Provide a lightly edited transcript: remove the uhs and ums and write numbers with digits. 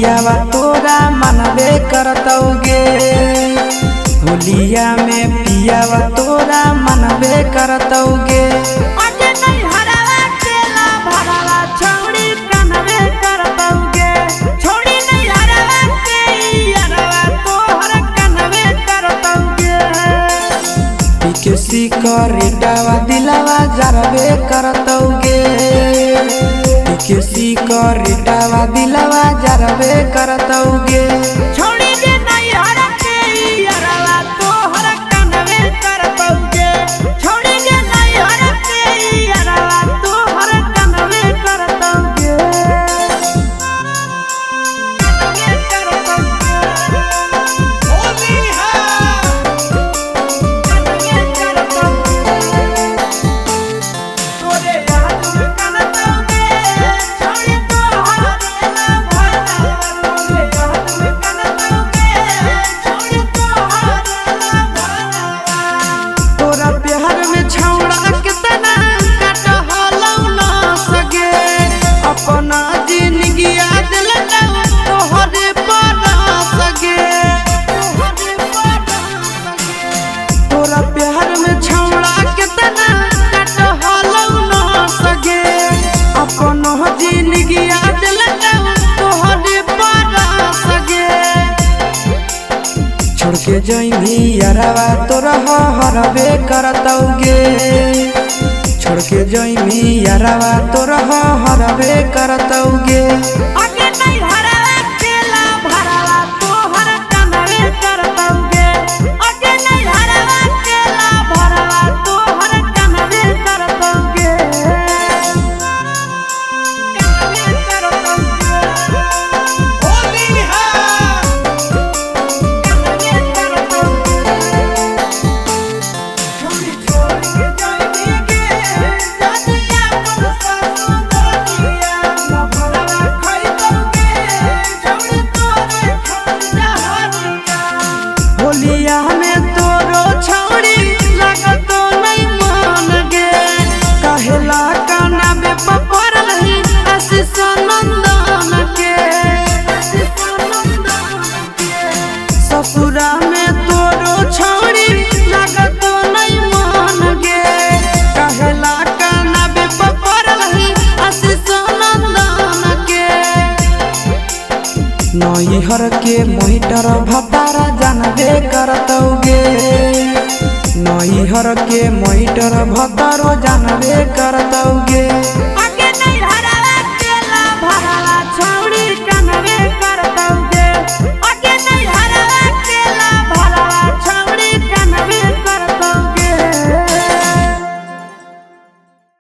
पियावा तोरा मनबे करतौगे। होलिया में पियावा तोरा मनबे करतौगे। किसी करेटावा दिलावा जरबे करतौगे। किसी करेटावा दिलावा जरबे करतौगे। छोड़ी दे नहीं हर के यारवा तो हर कनवे करतौगे। छोड़ी दे नहीं हर के यारवा तो हर कनवे करतौगे। होली है छोड़ के जइमी यारवा तोरा हरबे करतौगे। छोड़ के जइमी यारवा तोरा हरबे करतौगे। होलिया में तोरो छौड़ी लागतो नहीं मान गे। कहेला काना बे पपर नहीं आशीष नंदन के। ससुरा में तोरो छौड़ी लागतो नहीं मान गे। कहेला काना बे पपर नहीं आशीष नंदन के। नैहर के मोहिटर भतारा जानबे करतौगे। नैहर के मोहिटर भतारो जानबे करतौगे।